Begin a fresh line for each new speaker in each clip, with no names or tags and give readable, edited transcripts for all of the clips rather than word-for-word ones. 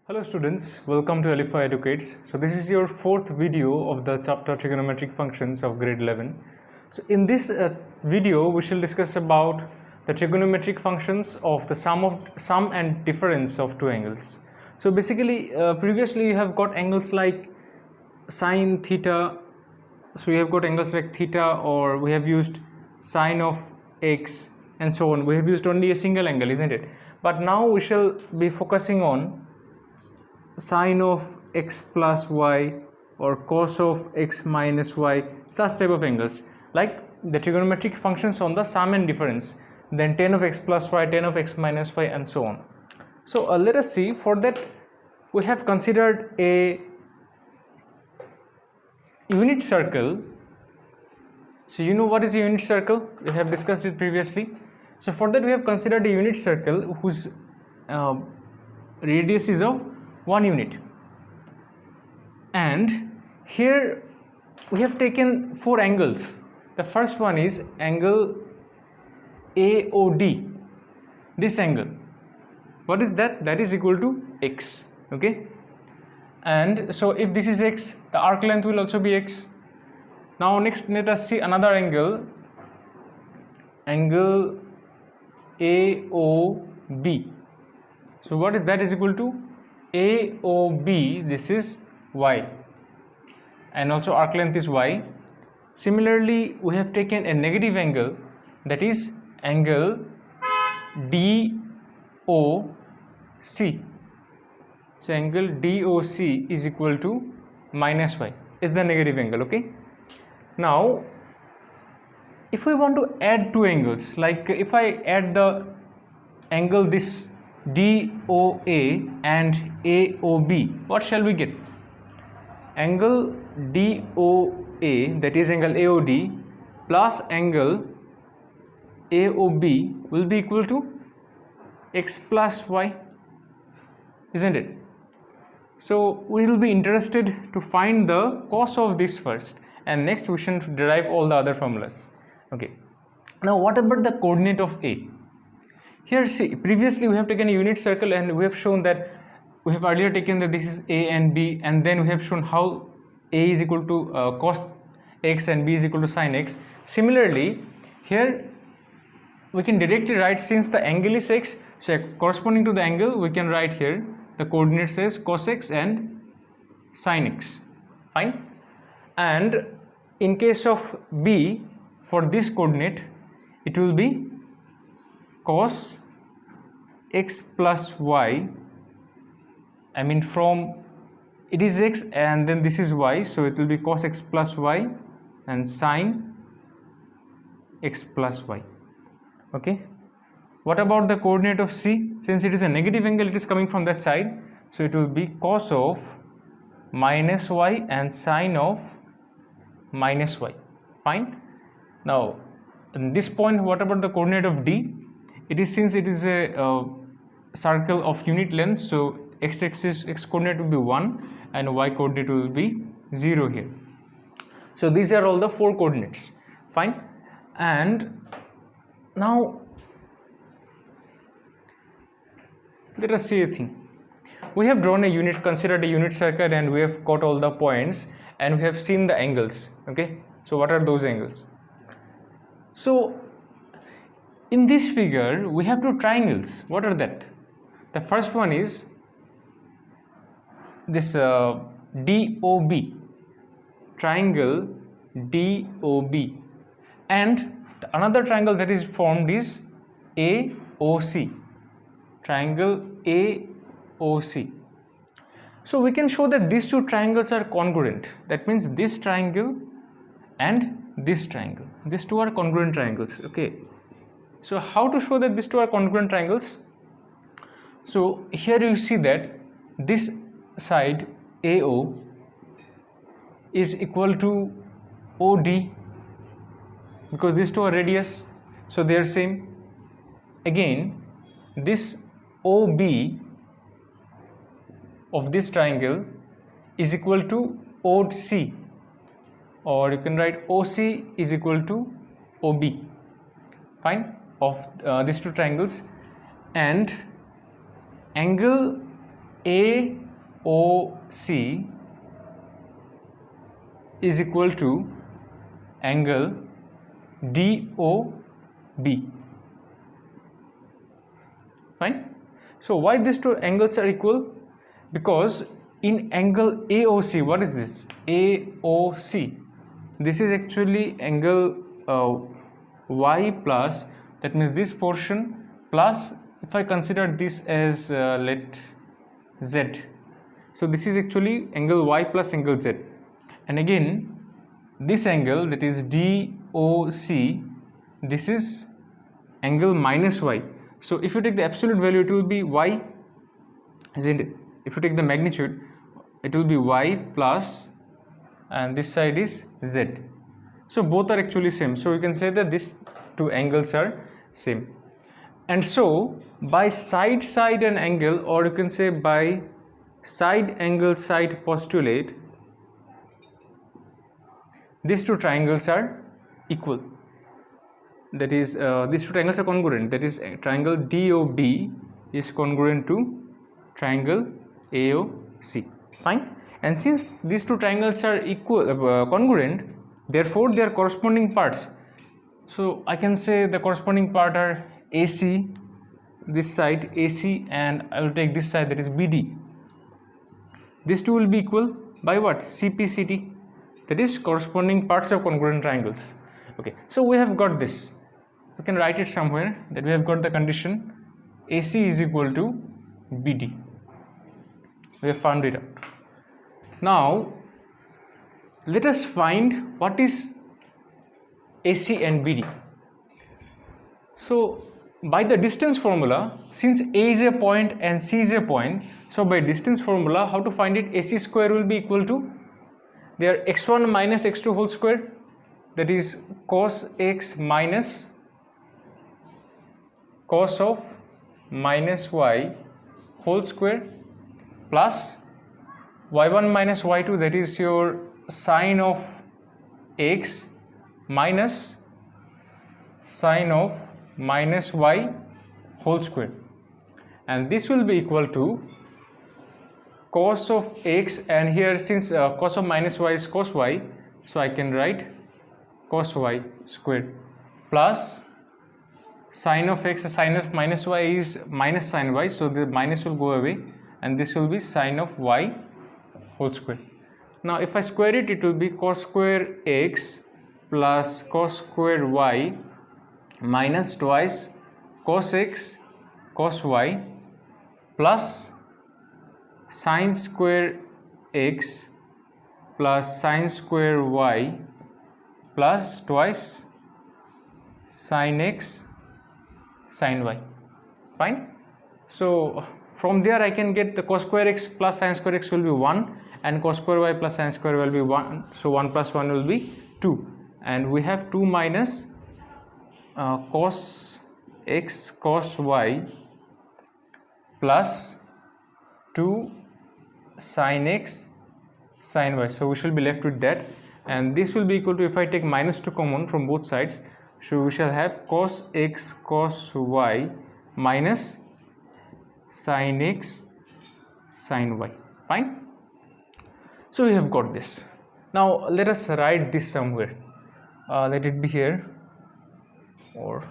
Hello students, welcome to Alipha Educates. So this is your fourth video of the chapter Trigonometric Functions of grade 11. So in this video we shall discuss about the trigonometric functions of the sum and difference of two angles. So basically previously you have got angles like sine theta. So we have got angles like theta, or we have used sine of x and so on. We have used only a single angle, isn't it? But now we shall be focusing on sine of x plus y or cos of x minus y, such type of angles like the trigonometric functions on the sum and difference, then tan of x plus y, tan of x minus y, and so on. So let us see. For that we have considered a unit circle. So you know what is a unit circle? We have discussed it previously. So for that we have considered a unit circle whose radius is of 1 unit, and here we have taken four angles. The first one is angle AOD. This angle, what is that? That is equal to x. Okay, and so if this is x, the arc length will also be x. Now next let us see another angle, angle AOB. So what is that? Is equal to AOB, this is y, and also arc length is y. Similarly we have taken a negative angle, that is angle DOC. So angle DOC is equal to minus y, is the negative angle. Okay, now if we want to add two angles, like if I add the angle this DOA and AOB, what shall we get? Angle DOA, that is angle AOD, plus angle AOB will be equal to x plus y, isn't it? So we will be interested to find the cos of this first, and next we should derive all the other formulas. Okay, now what about the coordinate of A? Here see, previously we have taken a unit circle and we have shown that we have earlier taken that this is A and B, and then we have shown how A is equal to cos x and B is equal to sin x. Similarly here we can directly write, since the angle is x, so corresponding to the angle we can write here the coordinates as cos x and sin x. Fine. And in case of B, for this coordinate it will be cos x plus y. I mean, from it is x and then this is y, so it will be cos x plus y and sin x plus y. Okay, what about the coordinate of C? Since it is a negative angle, it is coming from that side, so it will be cos of minus y and sin of minus y. Fine. Now in this point, what about the coordinate of D? It is, since it is a circle of unit length, so x-axis x coordinate will be 1 and y coordinate will be 0 here. So these are all the four coordinates. Fine. And now let us see a thing. We have drawn a unit, considered a unit circle, and we have got all the points and we have seen the angles. Okay, so what are those angles? So in this figure we have two triangles. What are that? The first one is this DOB, triangle DOB, and another triangle that is formed is AOC, triangle AOC. So we can show that these two triangles are congruent. That means this triangle and this triangle, these two are congruent triangles. Okay, so how to show that these two are congruent triangles? So here you see that this side AO is equal to OD, because these two are radius, so they are same. Again, this OB of this triangle is equal to OC, or you can write OC is equal to OB. Fine, of these two triangles. And angle AOC is equal to angle DOB. Fine. So why these two angles are equal? Because in angle AOC, what is this? AOC. This is actually angle Y plus, that means this portion, plus if I consider this as let Z. So this is actually angle Y plus angle Z. And again, this angle, that is DOC, this is angle minus Y. So if you take the absolute value, it will be Y, isn't it? If you take the magnitude, it will be Y plus, and this side is Z. So both are actually same. So you can say that these two angles are same. And so by side and angle, or you can say by side angle side postulate, these two triangles are equal. That is, these two triangles are congruent. That is, triangle DOB is congruent to triangle AOC. Fine. And since these two triangles are equal, congruent, therefore their corresponding parts. So I can say the corresponding part are AC, this side AC, and I will take this side, that is BD. These two will be equal by what? CPCT. That is corresponding parts of congruent triangles. Okay, so we have got this. We can write it somewhere, that we have got the condition AC is equal to BD. We have found it out. Now let us find what is AC and BD. So by the distance formula, since A is a point and C is a point, so by distance formula, how to find it? AC square will be equal to their x1 minus x2 whole square, that is cos x minus cos of minus y whole square, plus y1 minus y2, that is your sine of x minus sine of minus y whole square, and this will be equal to cos of x, and here since cos of minus y is cos y, so I can write cos y square, plus sine of x, sine of minus y is minus sine y, so the minus will go away, and this will be sine of y whole square. Now if I square it, it will be cos square x plus cos square y minus twice cos x cos y plus sine square x plus sine square y plus twice sine x sine y. Fine. So from there I can get the cos square x plus sine square x will be 1, and cos square y plus sine square will be 1, so 1 plus 1 will be 2, and we have 2 minus cos x cos y plus 2 sine x sine y, so we shall be left with that, and this will be equal to, if I take minus 2 common from both sides, so we shall have cos x cos y minus sine x sine y. Fine. So we have got this. Now let us write this somewhere. Let it be here, or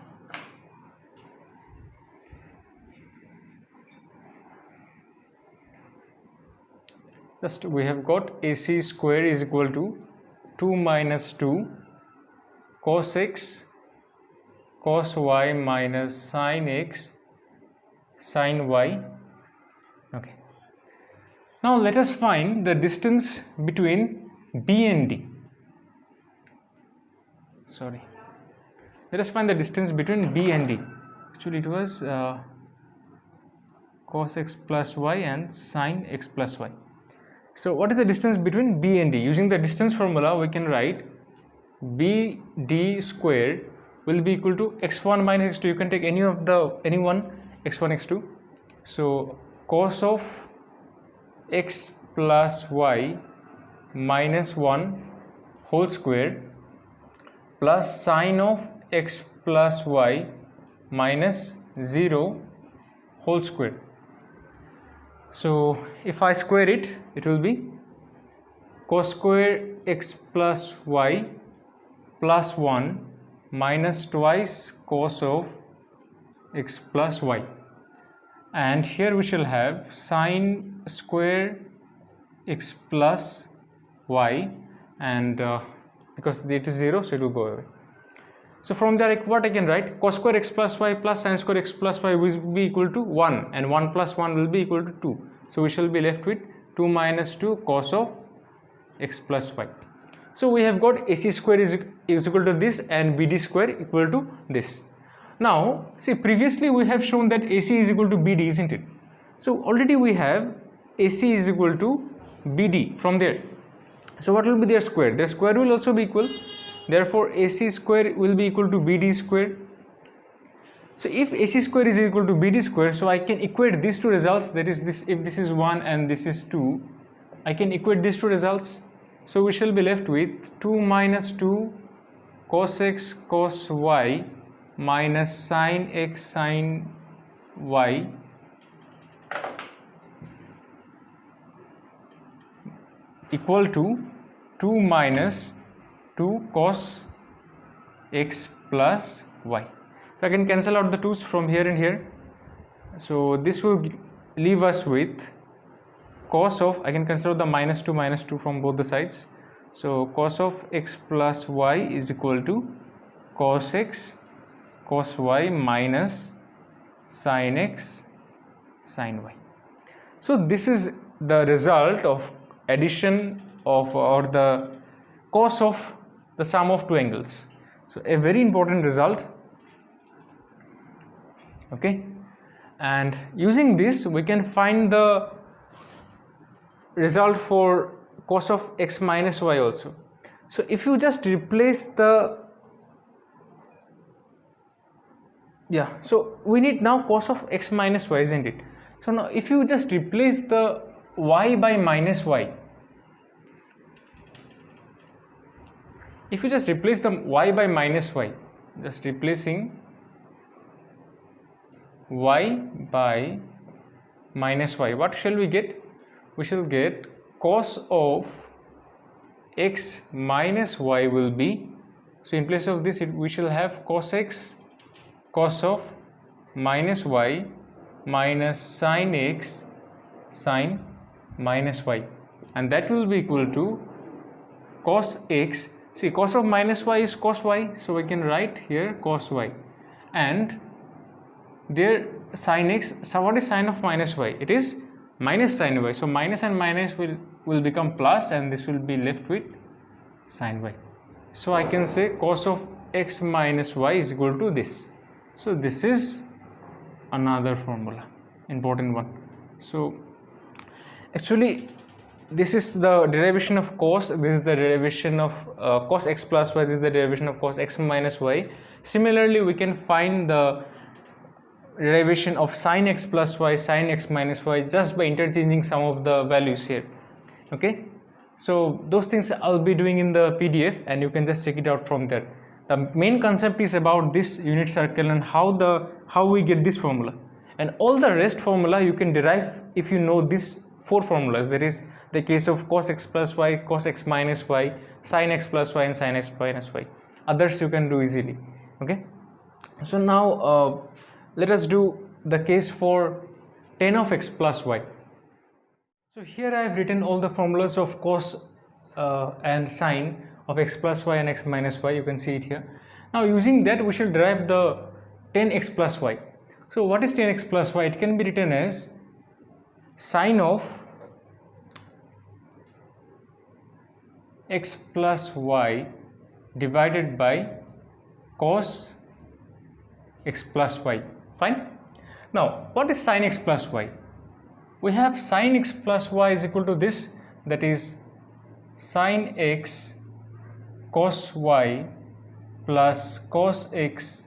just we have got AC square is equal to 2 minus 2 cos x cos y minus sine x sine y. Okay. Now let us find the distance between B and D. Sorry. Let us find the distance between B and D. Actually it was cos x plus y and sine x plus y. So what is the distance between B and D? Using the distance formula, we can write BD square will be equal to x1 minus x2. You can take any one, x1 x2. So cos of x plus y minus 1 whole square plus sine of x plus y minus 0 whole square. So if I square it, it will be cos square x plus y plus 1 minus twice cos of x plus y, and here we shall have sine square x plus y, and because it is 0, so it will go away. So from there, what I can write, cos square x plus y plus sin square x plus y will be equal to 1, and 1 plus 1 will be equal to 2. So we shall be left with 2 minus 2 cos of x plus y. So we have got AC square is equal to this and BD square equal to this. Now see, previously we have shown that AC is equal to BD, isn't it? So already we have AC is equal to BD from there. So what will be their square? Their square will also be equal. Therefore AC square will be equal to BD square. So if AC square is equal to BD square, so I can equate these two results, that is this, if this is 1 and this is 2, I can equate these two results. So we shall be left with 2 minus 2 cos x cos y minus sin x sin y equal to 2 minus 2 cos x plus y. So I can cancel out the 2's from here and here. So this will leave us with cos of, I can cancel out the minus 2 from both the sides. So cos of x plus y is equal to cos x cos y minus sin x sin y. So this is the result of addition of, or the cos of the sum of two angles. So a very important result. Okay, and using this we can find the result for cos of x minus y also. So if you just replace the, so we need now cos of x minus y, isn't it? So now if you just replace the y by minus y, if you just replace the y by minus y, just replacing y by minus y, what shall we get? We shall get cos of x minus y will be, so in place of this we shall have cos x cos of minus y minus sin x sin minus y, and that will be equal to cos x. See, cos of minus y is cos y, so we can write here cos y, and there sin x. So what is sin of minus y? It is minus sin y. So minus and minus will become plus, and this will be left with sin y. So I can say cos of x minus y is equal to this. So this is another formula, important one. So actually this is the derivation of cos, this is the derivation of cos x plus y, this is the derivation of cos x minus y. Similarly we can find the derivation of sin x plus y, sin x minus y, just by interchanging some of the values here. Okay, so those things I'll be doing in the PDF, and you can just check it out from there. The main concept is about this unit circle and how we get this formula, and all the rest formula you can derive if you know these four formulas. That is the case of cos x plus y, cos x minus y, sin x plus y, and sin x minus y. Others you can do easily. Okay, so now let us do the case for tan of x plus y. So here I have written all the formulas of cos and sine of x plus y and x minus y. You can see it here. Now using that we shall derive the tan x plus y. So what is tan x plus y? It can be written as sine of x plus y divided by cos x plus y. Fine. Now what is sin x plus y? We have sin x plus y is equal to this, that is sin x cos y plus cos x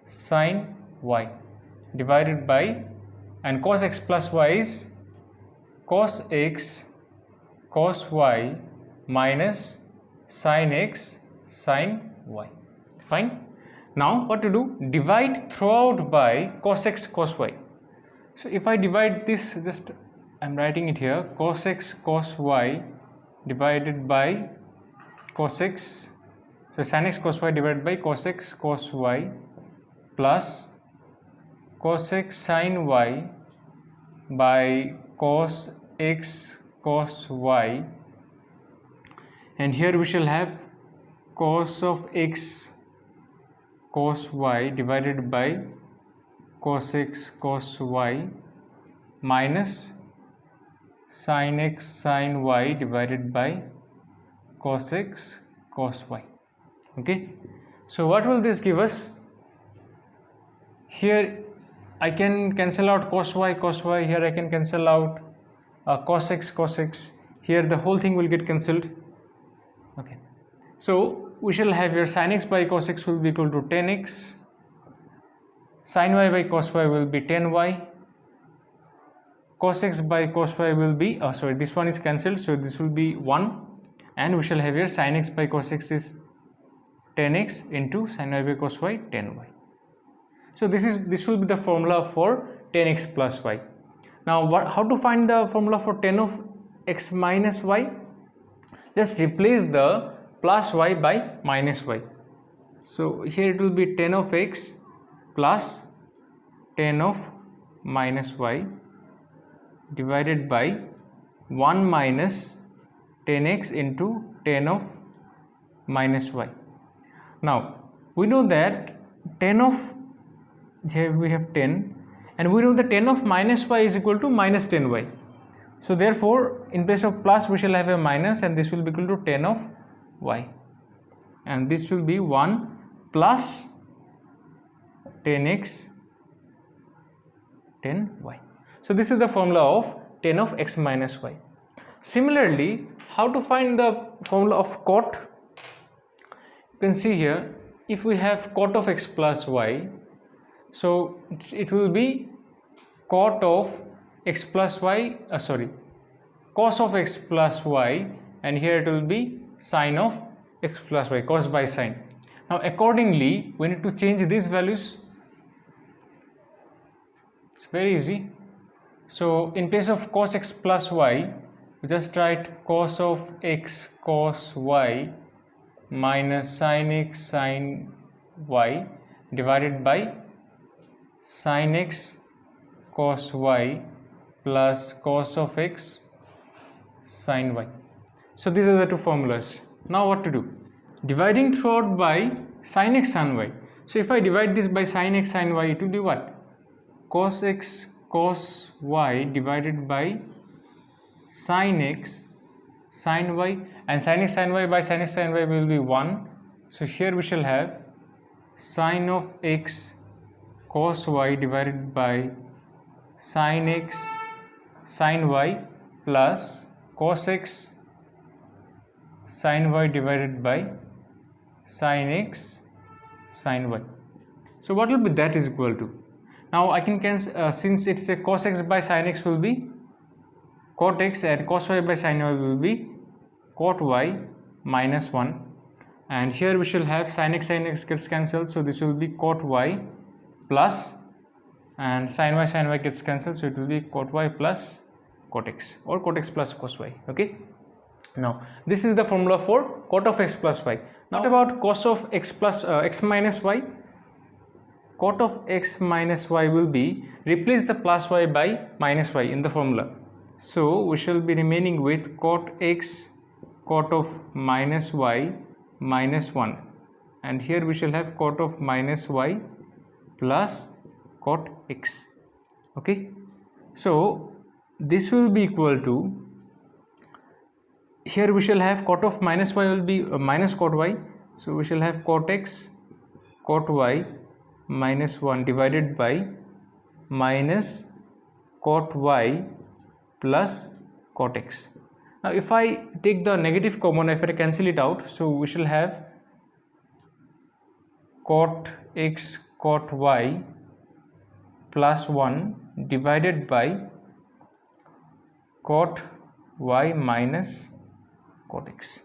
sin y divided by, and cos x plus y is cos x cos y minus sin x sin y. Fine. Now what to do? Divide throughout by cos x cos y. So if I divide this, just I'm writing it here, cos x cos y divided by cos x, so sin x cos y divided by cos x cos y plus cos x sin y by cos x cos y, and here we shall have cos of x cos y divided by cos x cos y minus sin x sin y divided by cos x cos y. Okay, so what will this give us? Here I can cancel out cos y, here I can cancel out cos x, here the whole thing will get cancelled. Okay, so we shall have here sin x by cos x will be equal to 10x, sin y by cos y will be 10y, cos x by cos y will be, this one is cancelled, so this will be 1, and we shall have here sin x by cos x is 10x into sin y by cos y 10y. So this will be the formula for 10x plus y. Now how to find the formula for 10 of x minus y? Just replace the plus y by minus y. So here it will be 10 of x plus 10 of minus y divided by 1 minus 10x into 10 of minus y. Now we know that 10 of, here we have 10, and we know that 10 of minus y is equal to minus 10y. So therefore in place of plus we shall have a minus, and this will be equal to 10 of y, and this will be 1 plus 10x 10y. So this is the formula of 10 of x minus y. Similarly, how to find the formula of cot? You can see here, if we have cot of x plus y, so it will be cot of x plus y, cos of x plus y, and here it will be sin of x plus y, cos by sin. Now accordingly we need to change these values. It's very easy. So in place of cos x plus y, we just write cos of x cos y minus sin x sin y divided by sin x cos y plus cos of x sin y. So these are the two formulas. Now what to do? Dividing throughout by sin x sin y. So if I divide this by sin x sin y, it will be what? Cos x cos y divided by sin x sin y, and sin x sin y by sin x sin y will be 1. So here we shall have sin of x cos y divided by sin x sin y plus cos x sin y divided by sin x sin y. So what will be that is equal to? Now I can cancel, since it's a cos x by sin x will be cot x, and cos y by sin y will be cot y minus 1, and here we shall have sin x gets cancelled, so this will be cot y plus, and sin y gets cancelled, so it will be cot y plus cot x, or cot x plus cos y. Okay, now this is the formula for cot of x plus y. Now what about cos of x plus x minus y? Cot of x minus y will be, replace the plus y by minus y in the formula. So we shall be remaining with cot x cot of minus y minus 1, and here we shall have cot of minus y plus cot x. Okay, so this will be equal to, here we shall have cot of minus y will be minus cot y, so we shall have cot x cot y minus 1 divided by minus cot y plus cot x. Now if I take the negative common, if I cancel it out, so we shall have cot x cot y plus 1 divided by cot y minus cot x.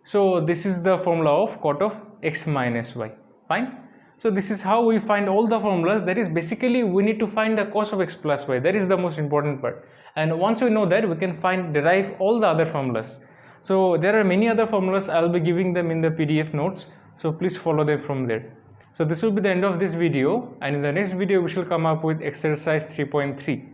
So this is the formula of cot of x minus y. Fine. So this is how we find all the formulas. That is basically we need to find the cos of x plus y. That is the most important part. And once we know that, we can derive all the other formulas. So there are many other formulas. I'll be giving them in the PDF notes. So please follow them from there. So this will be the end of this video, and in the next video we shall come up with exercise 3.3.